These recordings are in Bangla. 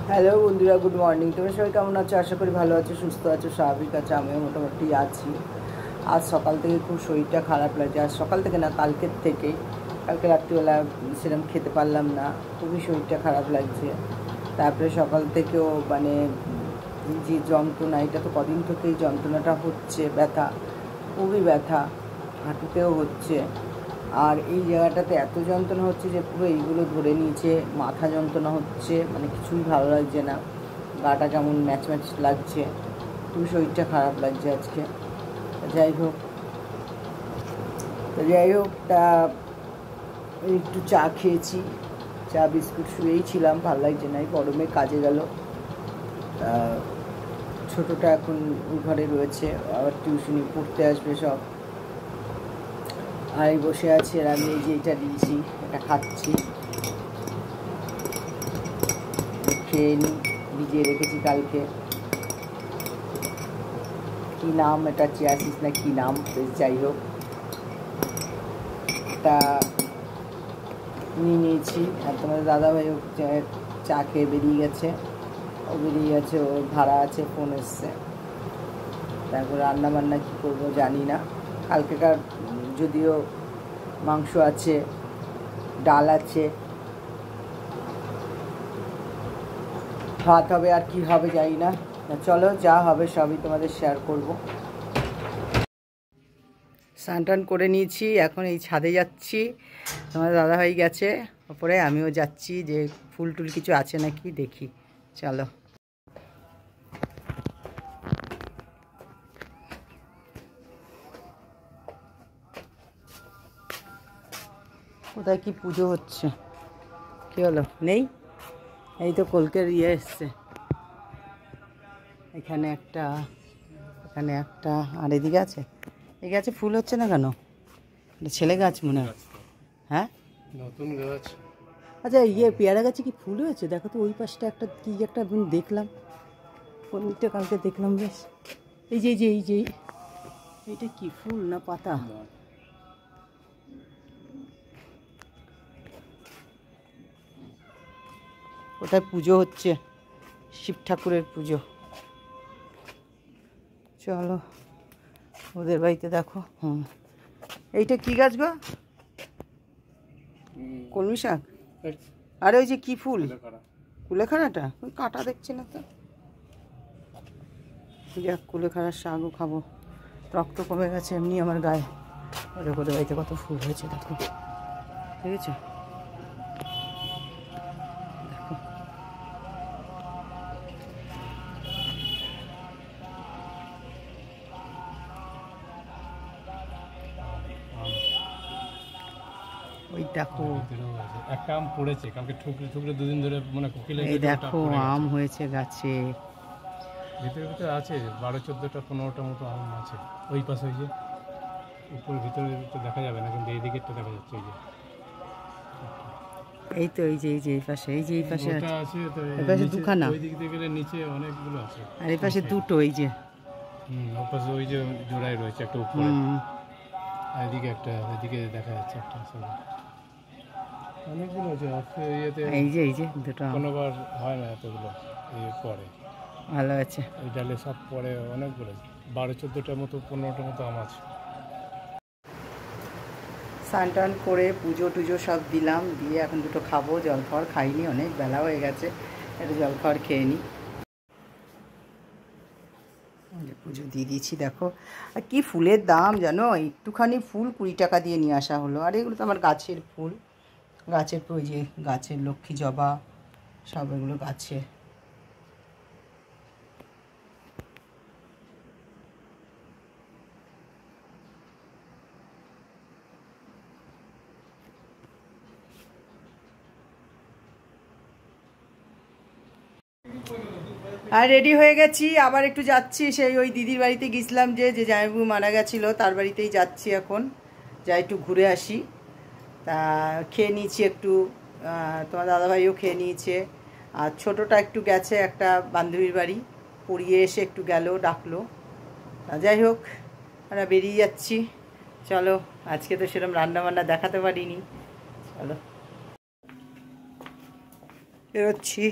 হ্যালো বন্ধুরা, গুড মর্নিং। তোমরা সবাই কেমন আছো? আশা করি ভালো আছো, সুস্থ আছো, স্বাভাবিক আছো। আমিও মোটামুটি আছি। আজ সকাল থেকে খুব শরীরটা খারাপ লাগছে। আজ সকাল থেকে না, কালকের থেকেই। কালকে রাত্রিবেলা সেরকম খেতে পারলাম না, খুবই শরীরটা খারাপ লাগছে। তারপরে সকাল থেকেও মানে যে যন্ত্রণা, এটা তো কদিন থেকেই যন্ত্রণাটা হচ্ছে, ব্যথা, খুবই ব্যথা, হাঁটুতেও হচ্ছে। আর এই জায়গাটাতে এত যন্ত্রণা হচ্ছে যে পুরো এইগুলো ধরে নিয়েছে, মাথা যন্ত্রণা হচ্ছে, মানে কিছুই ভালো লাগছে না, গাটা কেমন ম্যাচ ম্যাচ লাগছে, খুবই শরীরটা খারাপ লাগছে আজকে। যাই হোক তা একটু চা খেয়েছি, চা বিস্কুট, শুয়েই ছিলাম, ভালো লাগছে না, এই গরমে কাজে গেল। তা ছোটোটা এখন ওই ঘরে রয়েছে, আবার টিউশনি পড়তে আসবে সব। আর বসে আছি, আর আমি এই যে এটা দিয়েছি, এটা খাচ্ছি, খেয়ে নিই। ভিজিয়ে রেখেছি কালকে, কী নাম এটা, চিয়াসিস না কী নাম, বেশ যাই হোক, তা নিয়েছি। আর তোমাদের দাদাভাইও চা খেয়ে বেরিয়ে গেছে, ওর ভাড়া আছে, ফোন এসছে। তারপর রান্না বান্না কী করবো জানি না। কালকেকার যদিও মাংস আছে, ডাল আছে, ভাত হবে, আর কি হবে জানি না। চলো, যা হবে সবই তোমাদের শেয়ার করব। স্নান টান করে নিয়েছি, এখন এই ছাদে যাচ্ছি। তোমার দাদাভাই গেছে ওপরে, আমিও যাচ্ছি, যে ফুল টুল কিছু আছে নাকি দেখি। চলো। কোথায় কি পুজো হচ্ছে? কি হলো? নেই? এই তো কলকের এসছে, এখানে একটা, এখানে একটা, আর এদিকে আছে। এই গাছে ফুল হচ্ছে না কেন? ছেলে গাছ মনে হয়। হ্যাঁ, নতুন গাছ। আচ্ছা, পেয়ারা গাছে কি ফুল হয়েছে? দেখো তো, ওই পাশটা একটা কি একটা দেখলাম, কোনটা কালকে দেখলাম বেশ। এই যে এইটা কি ফুল না পাতা? কোথায় পুজো হচ্ছে, শিব ঠাকুরের পুজো। চলো ওদের বাড়িতে, দেখো। এইটা কি গাছ গো? কলমি শাক? আর ওই যে কি ফুল? কুলেখাড়াটা? ওই কাঁটা দেখছি না তো। যাক, কুলেখাড়ার শাকও খাবো, রক্ত কমে গেছে এমনি আমার গায়ে। ওদের বাড়িতে কত ফুল হয়েছে দেখো, ঠিক আছে? দেখো, ওই দেখো, একটা আম পড়েছে কালকে, ঠুকরে ঠুকরে দুদিন ধরে, মানে কোকিল। এই দেখো আম হয়েছে গাছে। ভিতরে ভিতরে আছে 12-14টা 15টা মতো আম আছে ওই পাশে। ওই যে উপর ভিতরে তো দেখা যাবে না, কিন্তু এই দিকেরটা দেখা যাচ্ছে। ওই যে এই তো এই পাশে, এই পাশে ওটা আছে তো, এই পাশে দুখানা, ওই দিক দিয়ে গেলে নিচে অনেকগুলো আছে। আর এই পাশে দুটো, এই যে ওর পাশে ওই যে জোড়ায় রয়েছে একটা উপরে, আর এদিকে একটা, এদিকে দেখা যাচ্ছে একটা, অনেকগুলো আছে। ইয়েতে এই যে দুটো কোনোবার হয় না এতগুলো, পরে ভালো আছে। এই ডালে সব পরে অনেকগুলো, 12-14টার মতো 15টার মতো আম আছে। স্নান টান করে পুজো টুজো সব দিলাম, দিয়ে এখন দুটো খাবো। জলখাবার খাইনি, অনেক বেলা হয়ে গেছে, একটু জলখাবার খেয়ে নিই। পুজো দিয়ে দিয়েছি, দেখো। আর কি ফুলের দাম জানো, একটুখানি ফুল 20 টাকা দিয়ে নিয়ে আসা হলো। আর এগুলো তো আমার গাছের ফুল, গাছের ওই যে গাছের লক্ষ্মী জবা, সব এগুলো গাছের। আর রেডি হয়ে গেছি, আবার একটু যাচ্ছি, সেই ওই দিদির বাড়িতে গেছিলাম, যে জামাইবাবু মারা গেছিলো, তার বাড়িতেই যাচ্ছি এখন। যাই একটু ঘুরে আসি। তা খেয়ে নিয়েছি একটু, তোমার দাদাভাইও খেয়ে নিয়েছে। আর ছোটোটা একটু গেছে একটা বান্ধবীর বাড়ি, পড়িয়ে এসে একটু গেল, ডাকলো। তা যাই হোক, আমরা বেরিয়ে যাচ্ছি। চলো, আজকে তো সেরকম রান্নাবান্না দেখাতে পারিনি। চলো, বেরোচ্ছি।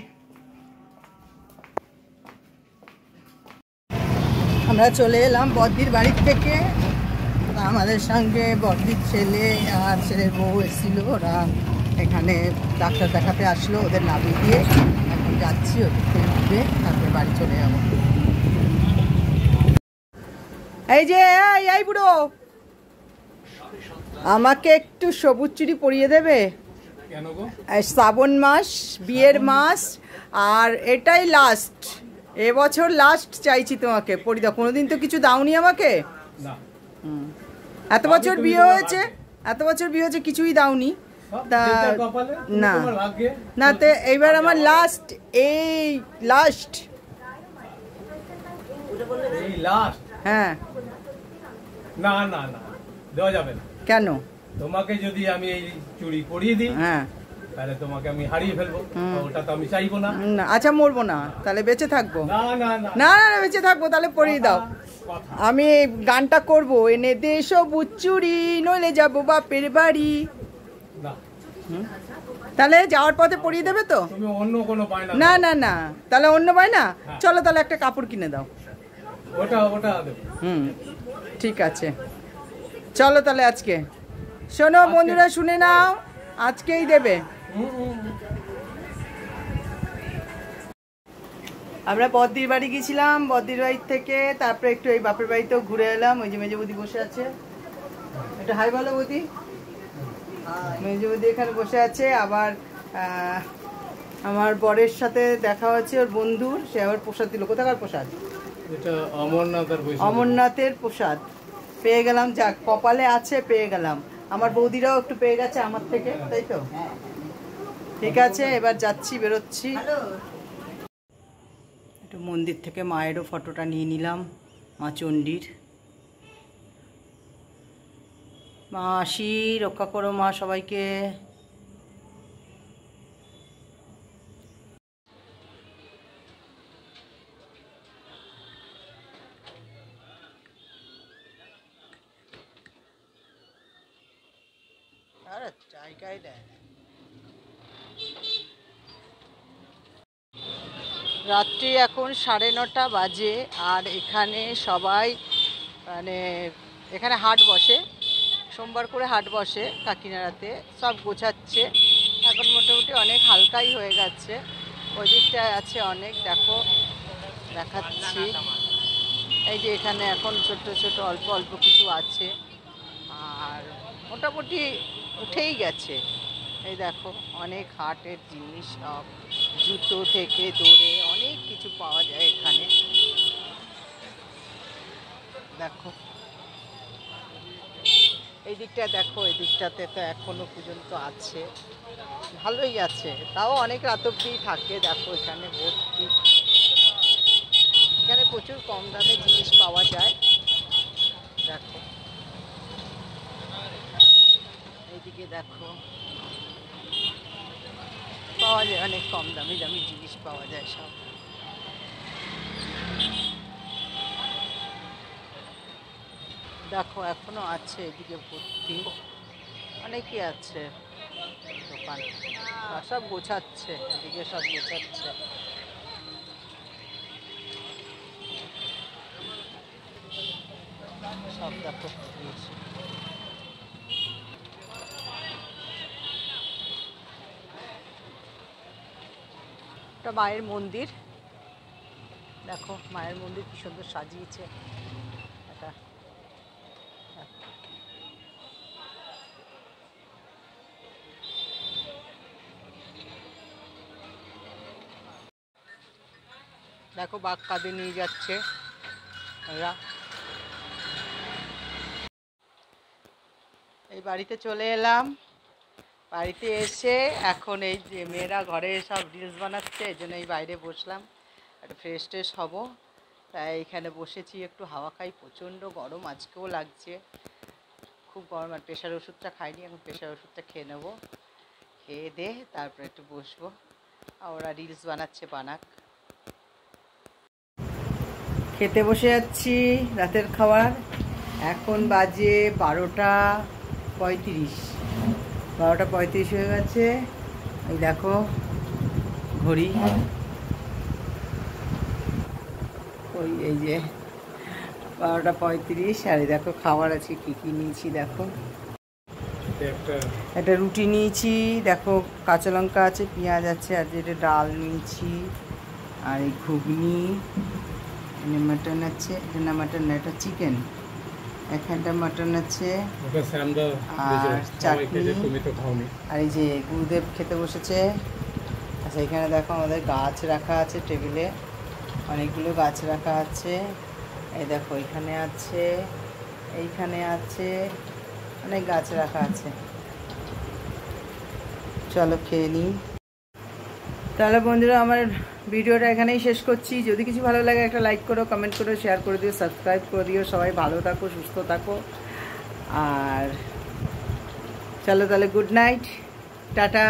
আমরা চলে এলাম বদ্দির বাড়ির থেকে। আমাদের সঙ্গে বদ্দির ছেলে আর ছেলের বউ এসেছিল, ওরা এখানে ডাক্তার দেখাতে আসলো, ওদের নামিয়ে দিয়ে এখন যাচ্ছি, ওদেরকে উঠবে তারপরে বাড়ি চলে যাবো। এই যে এই বুড়ো, আমাকে একটু সবুজ চুড়ি পরিয়ে দেবে? কেন গো? শ্রাবণ মাস, বিয়ের মাস, আর এটাই লাস্ট, এবছর লাস্ট চাইছি তোমাকে পরিয়ে দাও। কোনোদিন তো কিছু দাওনি আমাকে। না। এত বছর বিয়ে হয়েছে, এত বছর বিয়ে হয়েছে, কিছুই দাওনি। তা না না, তো এইবার আমার লাস্ট, এই লাস্ট। হ্যাঁ। না না না, দেওয়া যাবে না। কেন? তোমাকে যদি আমি এই চুড়ি পরিয়ে দিই, হ্যাঁ, তাহলে তোমাকে আমি হারিয়ে ফেলবো, ওটা তো আমি চাইবো না। আচ্ছা মরবো না, তাহলে বেঁচে থাকবো? না না না না না, বেঁচে থাকবো, তাহলে পরিয়ে দাও। আমি গানটা করবো, এনে দে সবুজ চুড়ি নইলে যাবো বাপের বাড়ি। না। তাহলে যাওয়ার পথে পরিয়ে দেবে তো? তুমি অন্য কোনো বায়না? না না না, তাহলে অন্য বায়না? চলো তাহলে একটা কাপড় কিনে দাও। ওটা ওটা দেবো। ঠিক আছে, চলো তাহলে আজকে। শোনো বন্ধুরা, শুনে নাও, আজকেই দেবে। আমরা বদ্দির বাড়ি গেছিলাম, বদ্দির বাড়ি থেকে তারপরে একটু এই বাপের বাড়িতেও ঘুরে এলাম। ওই যে মেজে বৌদি বসে আছে, একটু হাই বলো বৌদি। মেজে বৌদি এখানে বসে আছে। আবার আমার বরের সাথে দেখা হচ্ছে, ওর বন্ধুর, সে আবার প্রসাদ দিল। কোথাকার প্রসাদ? এটা অমরনাথের প্রসাদ পেয়ে গেলাম। যাক, কপালে আছে, পেয়ে গেলাম। আমার বৌদিরাও একটু পেয়ে গেছে আমার থেকে, তাই তো? ঠিক আছে, এবার যাচ্ছি, বেরোচ্ছি। একটু মন্দির থেকে মায়েরও ফটোটা নিয়ে নিলাম, মা চণ্ডীর। মা আসি, রক্ষা করো মা সবাইকে। জায়গায় দেয়। রাত্রি এখন 9:30 বাজে, আর এখানে সবাই মানে এখানে হাট বসে, সোমবার করে হাট বসে কাকিনাড়াতে, সব গোছাচ্ছে। এখন মোটামুটি অনেক হালকাই হয়ে গেছে। ওই দিকটায় আছে অনেক, দেখো দেখাচ্ছি। এই যে এখানে এখন ছোট ছোট অল্প অল্প কিছু আছে, আর মোটামুটি উঠেই গেছে। এই দেখো অনেক হাটের জিনিস, সব জুতো থেকে দৌড়ে অনেক কিছু পাওয়া যায় এখানে। দেখো এই দিকটা দেখো, এই দিকটাতে তো এখনো পর্যন্ত আছে, ভালোই আছে, তাও অনেক রাত অবধি থাকে। দেখো এখানে ভর্তি, এখানে প্রচুর কম দামে জিনিস পাওয়া যায়। দেখো এইদিকে দেখো, পাওয়া যায় অনেক কম দামি দামি জিনিস পাওয়া যায় সব। দেখো এখনো আছে, এদিকে ভর্তি, অনেকই আছে দোকান, সব গোছাচ্ছে, এদিকে সব গোছাচ্ছে। সব দেখো এটা মায়ের মন্দির। দেখো মায়ের মন্দির কি সুন্দর সাজিয়েছে এটা। দেখো বাঘ কাঁধে নিয়ে যাচ্ছে এরা। এই বাড়িতে চলে এলাম, বাড়িতে এসে এখন এই যে মেয়েরা ঘরে সব রিলস বানাচ্ছে, এই জন্য এই বাইরে বসলাম, একটু ফ্রেশ ট্রেশ হবো, তাই এখানে বসেছি, একটু হাওয়া খাই। প্রচণ্ড গরম আজকেও লাগছে, খুব গরম। আর প্রেশার ওষুধটা খাইনি, এখন প্রেশার ওষুধটা খেয়ে নেবো, খেয়ে দে তারপরে একটু বসবো। আর ওরা রিলস বানাচ্ছে, বানাক। খেতে বসে যাচ্ছি রাতের খাবার। এখন বাজে 12:35, 12:35 হয়ে গেছে। এই দেখো ঘড়ি, ওই এই যে 12:35 আর এই দেখো খাবার আছে কী কী নিয়েছি দেখো। একটা একটা রুটি নিয়েছি, দেখো কাঁচা লঙ্কা আছে, পেঁয়াজ আছে, আর যেটা ডাল নিয়েছি, আর এই ঘুগনি, এখানে মাটন আছে, এটা না মাটন না, এটা চিকেন, এখানটা মাটন আছে, ওটা স্যামদা আর চাটনি, তুমি তো খাওনি। আর এই যে গুরুদেব খেতে বসেছে। আচ্ছা এখানে দেখো আমাদের গাছ রাখা আছে টেবিলে, অনেকগুলো গাছ রাখা আছে, এই দেখো এখানে আছে, এইখানে আছে, অনেক গাছ রাখা আছে। চলো খেয়ে নিই। তাহলে বন্ধুরা আমার ভিডিওটা এখানেই শেষ করছি। যদি কিছু ভালো লাগে একটা লাইক করো, কমেন্ট করো, শেয়ার করে দিও, সাবস্ক্রাইব করে দিও। সবাই ভালো থাকো, সুস্থ থাকো, আর চলো তাহলে গুড নাইট, টাটা।